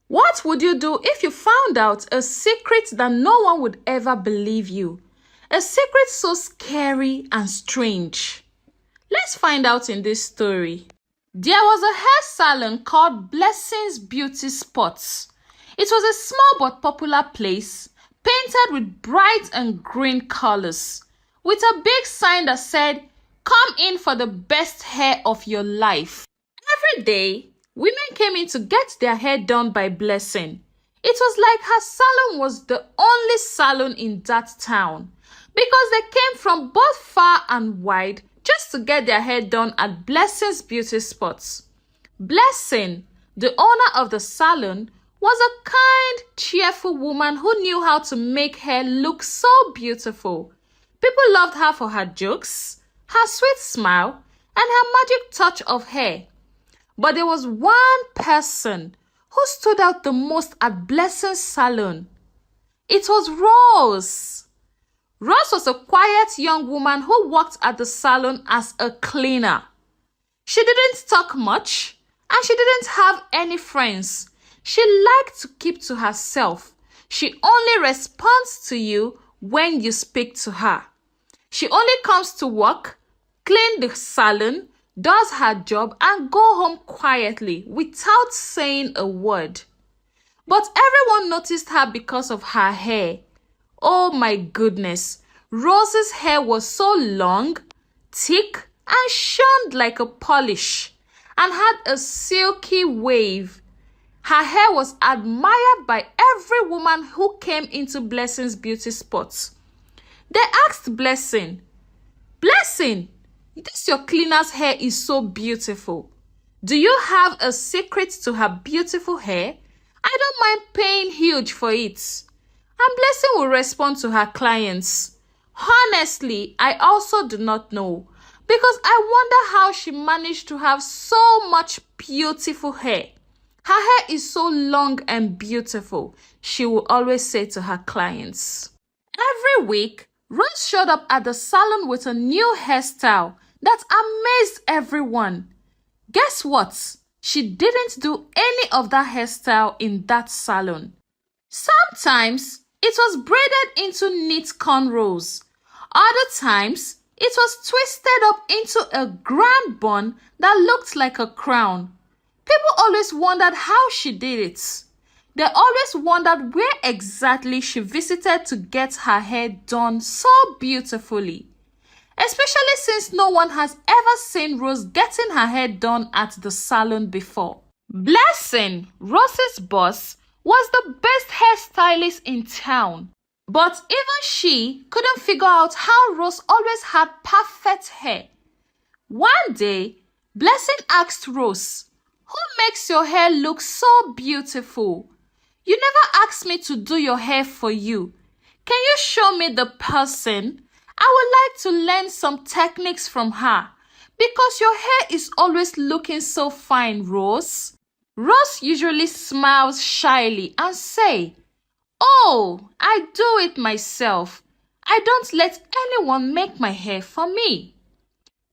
What would you do if you found out a secret that no one would ever believe you? A secret so scary and strange. Let's find out in this story. There was a hair salon called Blessing's Beauty Spots. It was a small but popular place, painted with bright and green colors, with a big sign that said, "Come in for the best hair of your life." Every day, women came in to get their hair done by Blessing. It was like her salon was the only salon in that town, because they came from both far and wide just to get their hair done at Blessing's Beauty Spots. Blessing, the owner of the salon, was a kind, cheerful woman who knew how to make hair look so beautiful. People loved her for her jokes, her sweet smile, and her magic touch of hair. But there was one person who stood out the most at Blessing's salon. It was Rose. Rose was a quiet young woman who worked at the salon as a cleaner. She didn't talk much, and she didn't have any friends. She liked to keep to herself. She only responds to you when you speak to her. She only comes to work, clean the salon, does her job, and go home quietly without saying a word. But everyone noticed her because of her hair. Oh my goodness, Rose's hair was so long, thick, and shone like a polish, and had a silky wave. Her hair was admired by every woman who came into Blessing's Beauty Spots. They asked Blessing, "Blessing, this your cleaner's hair is so beautiful. Do you have a secret to her beautiful hair? I don't mind paying huge for it." And Blessing will respond to her clients, "Honestly, I also do not know, because I wonder how she managed to have so much beautiful hair. Her hair is so long and beautiful," she will always say to her clients. Every week, Rose showed up at the salon with a new hairstyle that amazed everyone. Guess what? She didn't do any of that hairstyle in that salon. Sometimes, it was braided into neat cornrows. Other times, it was twisted up into a grand bun that looked like a crown. People always wondered how she did it. They always wondered where exactly she visited to get her hair done so beautifully. Especially since no one has ever seen Rose getting her hair done at the salon before. Blessing, Rose's boss, was the best hairstylist in town. But even she couldn't figure out how Rose always had perfect hair. One day, Blessing asked Rose, "Who makes your hair look so beautiful? You never asked me to do your hair for you. Can you show me the person? I would like to learn some techniques from her, because your hair is always looking so fine, Rose." Rose usually smiles shyly and say, "Oh, I do it myself. I don't let anyone make my hair for me."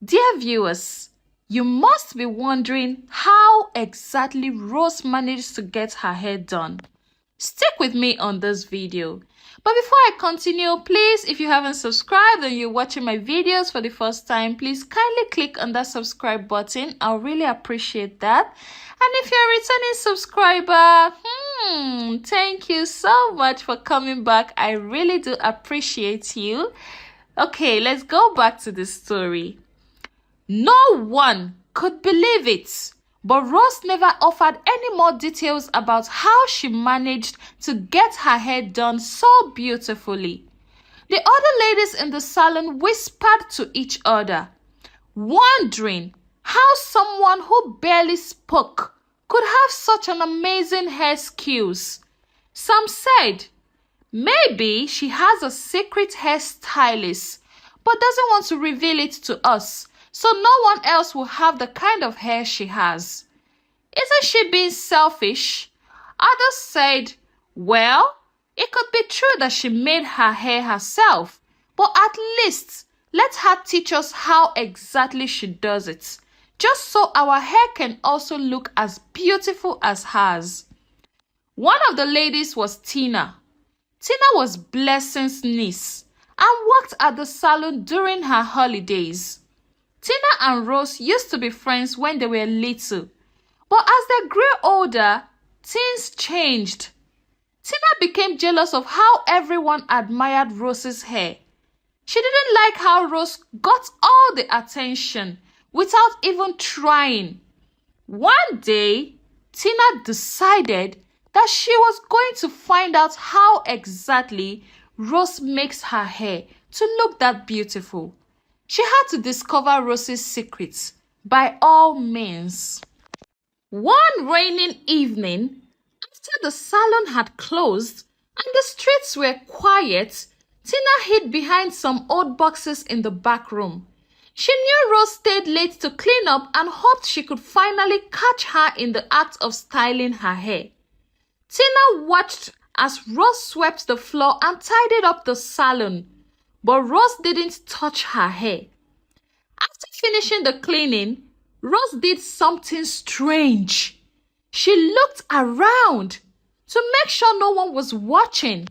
Dear viewers, you must be wondering how exactly Rose managed to get her hair done. Stick with me on this video. But before I continue, please, if you haven't subscribed and you're watching my videos for the first time, please kindly click on that subscribe button. I'll really appreciate that. And if you're a returning subscriber, thank you so much for coming back. I really do appreciate you. Okay, let's go back to the story. No one could believe it, but Rose never offered any more details about how she managed to get her hair done so beautifully. The other ladies in the salon whispered to each other, wondering how someone who barely spoke could have such an amazing hair skills. Some said, maybe she has a secret hairstylist, but doesn't want to reveal it to us, so no one else will have the kind of hair she has. Isn't she being selfish? Others said, well, it could be true that she made her hair herself, but at least let her teach us how exactly she does it, just so our hair can also look as beautiful as hers. One of the ladies was Tina. Tina was Blessing's niece and worked at the salon during her holidays. Tina and Rose used to be friends when they were little, but as they grew older, things changed. Tina became jealous of how everyone admired Rose's hair. She didn't like how Rose got all the attention without even trying. One day, Tina decided that she was going to find out how exactly Rose makes her hair to look that beautiful. She had to discover Rose's secrets by all means. One raining evening, after the salon had closed and the streets were quiet, Tina hid behind some old boxes in the back room. She knew Rose stayed late to clean up and hoped she could finally catch her in the act of styling her hair. Tina watched as Rose swept the floor and tidied up the salon, but Rose didn't touch her hair. After finishing the cleaning, Rose did something strange. She looked around to make sure no one was watching,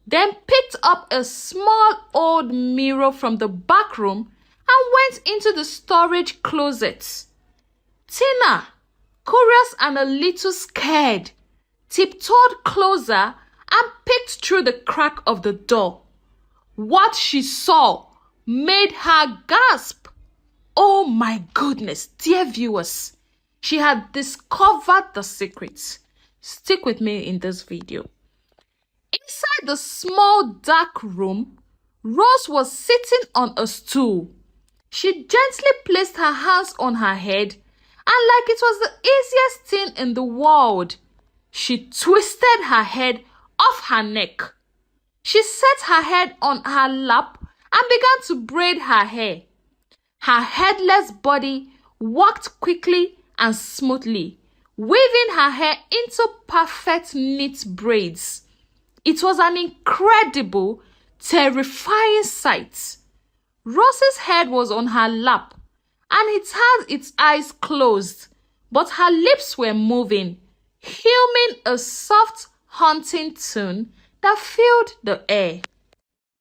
then picked up a small old mirror from the back room and went into the storage closet. Tina, curious and a little scared, tiptoed closer and peeked through the crack of the door. What she saw made her gasp. Oh my goodness, dear viewers, she had discovered the secret. Stick with me in this video. Inside the small dark room, Rose was sitting on a stool. She gently placed her hands on her head, and like it was the easiest thing in the world, she twisted her head off her neck. She set her head on her lap and began to braid her hair. Her headless body walked quickly and smoothly, weaving her hair into perfect neat braids. It was an incredible, terrifying sight. Rose's head was on her lap, and it had its eyes closed, but her lips were moving, humming a soft, haunting tune that filled the air.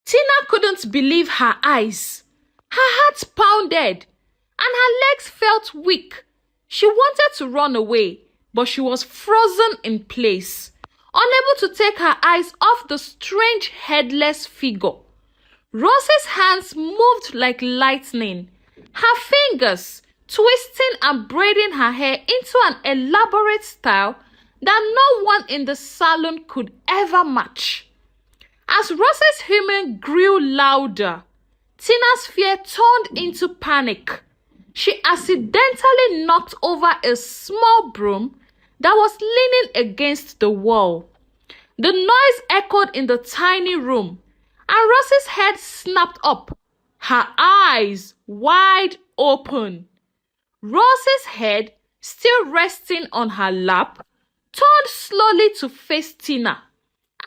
Tina couldn't believe her eyes. Her heart pounded, and her legs felt weak. She wanted to run away, but she was frozen in place, unable to take her eyes off the strange headless figure. Rose's hands moved like lightning, her fingers twisting and braiding her hair into an elaborate style that no one in the salon could ever match. As Rose's humming grew louder, Tina's fear turned into panic. She accidentally knocked over a small broom that was leaning against the wall. The noise echoed in the tiny room, and Rose's head snapped up, her eyes wide open. Rose's head, still resting on her lap, turned slowly to face Tina,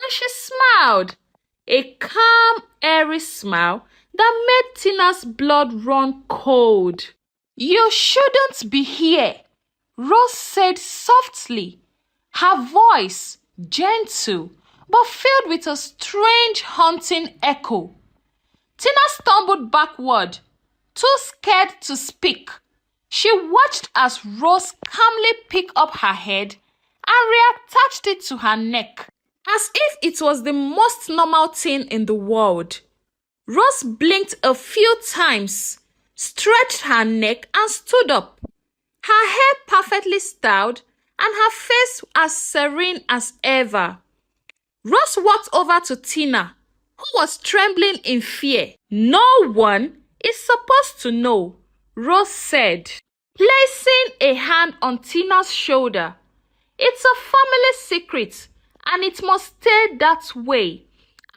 and she smiled, a calm, airy smile that made Tina's blood run cold. "You shouldn't be here," Rose said softly, her voice gentle but filled with a strange haunting echo. Tina stumbled backward, too scared to speak. She watched as Rose calmly picked up her head and reattached it to her neck, as if it was the most normal thing in the world. Rose blinked a few times, stretched her neck and stood up, her hair perfectly styled and her face as serene as ever. Rose walked over to Tina, who was trembling in fear. "No one is supposed to know," Rose said, placing a hand on Tina's shoulder. "It's a family secret, and it must stay that way.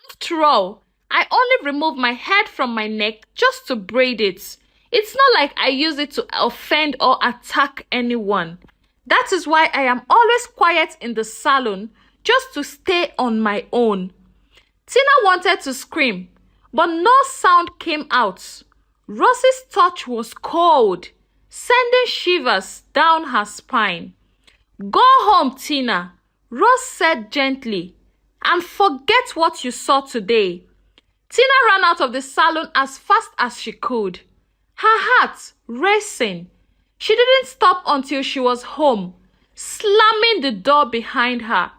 After all, I only remove my head from my neck just to braid it. It's not like I use it to offend or attack anyone. That is why I am always quiet in the salon, just to stay on my own." Tina wanted to scream, but no sound came out. Rose's touch was cold, sending shivers down her spine. "Go home, Tina," Rose said gently, "And forget what you saw today." Tina ran out of the salon as fast as she could, her heart racing. She didn't stop until she was home, slamming the door behind her.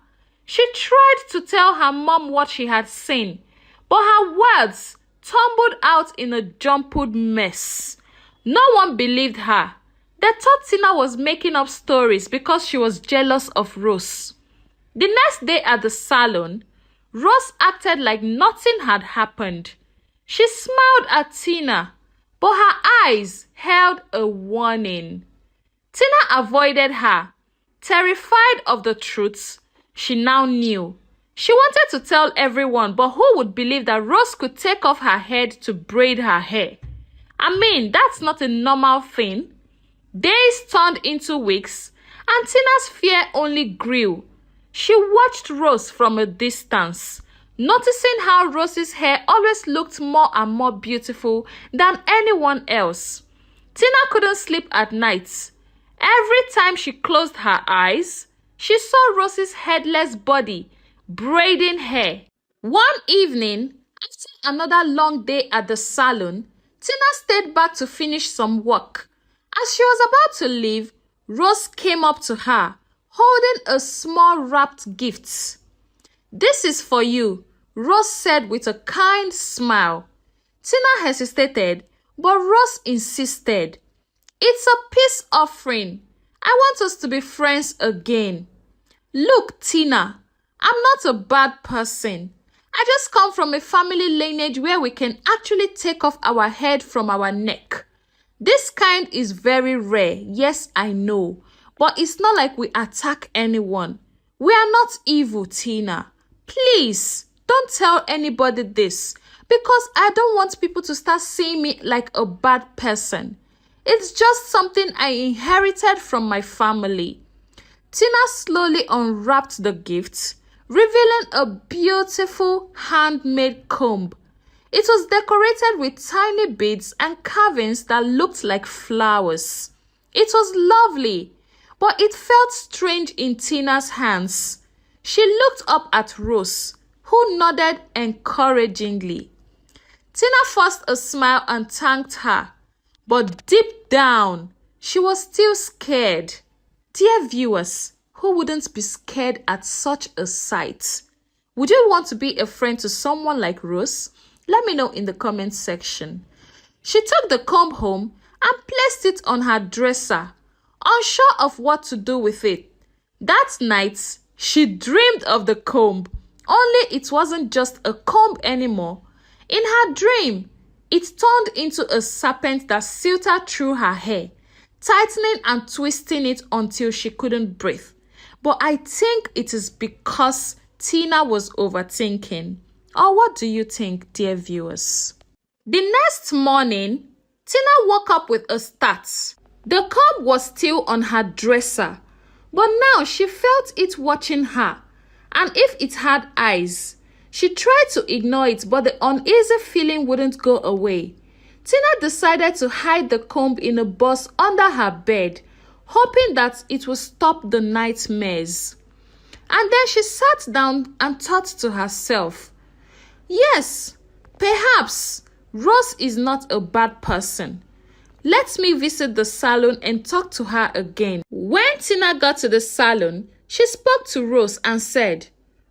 She tried to tell her mom what she had seen, but her words tumbled out in a jumbled mess. No one believed her. They thought Tina was making up stories because she was jealous of Rose. The next day at the salon, Rose acted like nothing had happened. She smiled at Tina, but her eyes held a warning. Tina avoided her, terrified of the truths she now knew. She wanted to tell everyone, but who would believe that Rose could take off her head to braid her hair? I mean, that's not a normal thing. Days turned into weeks, and Tina's fear only grew. She watched Rose from a distance, noticing how Rose's hair always looked more and more beautiful than anyone else. Tina couldn't sleep at night. Every time she closed her eyes, she saw Rose's headless body braiding hair. One evening, after another long day at the salon, Tina stayed back to finish some work. As she was about to leave, Rose came up to her, holding a small wrapped gift. "This is for you," Rose said with a kind smile. Tina hesitated, but Rose insisted. "It's a peace offering. I want us to be friends again." "Look, Tina, I'm not a bad person. I just come from a family lineage where we can actually take off our head from our neck. This kind is very rare, yes, I know, but it's not like we attack anyone. We are not evil, Tina. Please, don't tell anybody this, because I don't want people to start seeing me like a bad person. It's just something I inherited from my family." Tina slowly unwrapped the gift, revealing a beautiful handmade comb. It was decorated with tiny beads and carvings that looked like flowers. It was lovely, but it felt strange in Tina's hands. She looked up at Rose, who nodded encouragingly. Tina forced a smile and thanked her, but deep down, she was still scared. Dear viewers, who wouldn't be scared at such a sight? Would you want to be a friend to someone like Rose? Let me know in the comment section. She took the comb home and placed it on her dresser, unsure of what to do with it. That night, she dreamed of the comb, only it wasn't just a comb anymore. In her dream, it turned into a serpent that silted through her hair, tightening and twisting it until she couldn't breathe. But I think it is because Tina was overthinking. Or what do you think, dear viewers? The next morning, Tina woke up with a start. The comb was still on her dresser, but now she felt it watching her, and if it had eyes, she tried to ignore it, but the uneasy feeling wouldn't go away. Tina decided to hide the comb in a box under her bed, hoping that it would stop the nightmares. And then she sat down and thought to herself, yes, perhaps Rose is not a bad person. Let me visit the salon and talk to her again. When Tina got to the salon, she spoke to Rose and said,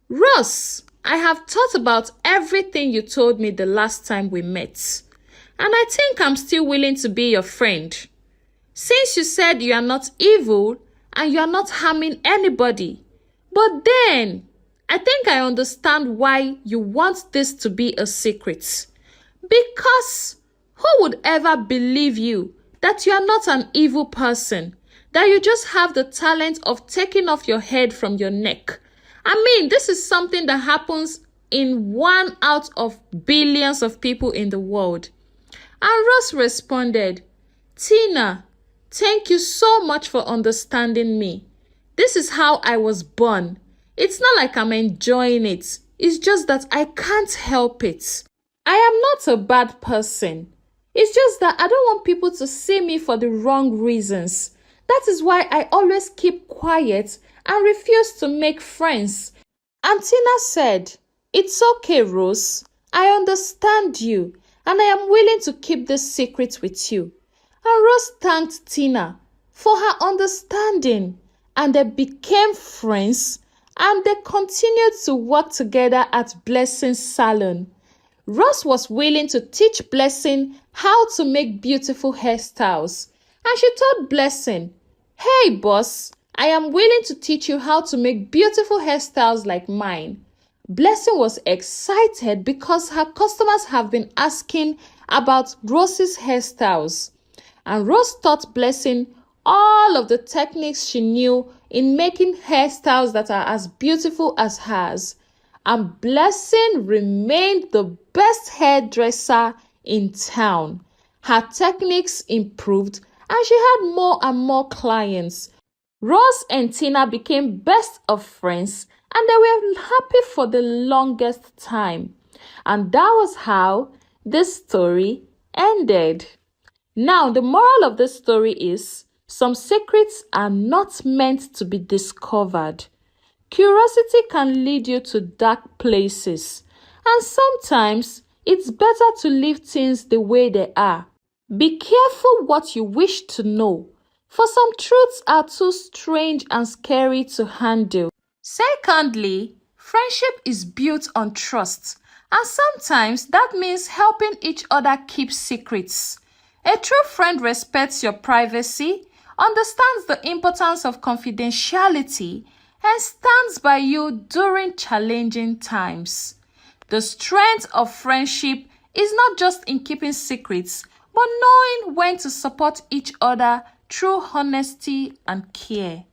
"Rose, I have thought about everything you told me the last time we met, and I think I'm still willing to be your friend. Since you said you are not evil and you are not harming anybody, but then I think I understand why you want this to be a secret. Because who would ever believe you that you are not an evil person, that you just have the talent of taking off your head from your neck? I mean, this is something that happens in 1 out of billions of people in the world." And Rose responded, "Tina, thank you so much for understanding me. This is how I was born. It's not like I'm enjoying it. It's just that I can't help it. I am not a bad person. It's just that I don't want people to see me for the wrong reasons. That is why I always keep quiet and refused to make friends. And Tina said, "It's okay, Rose. I understand you, and I am willing to keep this secret with you." And Rose thanked Tina for her understanding, and they became friends, and they continued to work together at Blessing's salon. Rose was willing to teach Blessing how to make beautiful hairstyles, and she told Blessing, "Hey boss, I am willing to teach you how to make beautiful hairstyles like mine." Blessing was excited because her customers have been asking about Rose's hairstyles, and Rose taught Blessing all of the techniques she knew in making hairstyles that are as beautiful as hers. And Blessing remained the best hairdresser in town. Her techniques improved and she had more and more clients. Rose and Tina became best of friends and they were happy for the longest time. And that was how this story ended. Now, the moral of this story is some secrets are not meant to be discovered. Curiosity can lead you to dark places, and sometimes it's better to leave things the way they are. Be careful what you wish to know, for some truths are too strange and scary to handle. Secondly, friendship is built on trust, and sometimes that means helping each other keep secrets. A true friend respects your privacy, understands the importance of confidentiality, and stands by you during challenging times. The strength of friendship is not just in keeping secrets, but knowing when to support each other through honesty and care.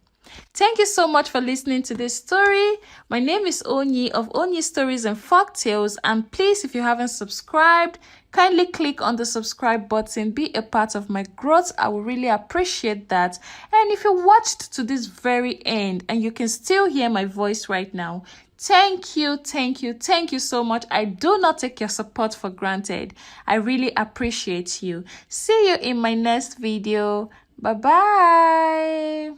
Thank you so much for listening to this story. My name is Onyi of Onyi Stories and Folktales, and please, if you haven't subscribed, kindly click on the subscribe button. Be a part of my growth. I will really appreciate that. And if you watched to this very end and you can still hear my voice right now, thank you so much. I do not take your support for granted. I really appreciate you. See you in my next video. Bye bye.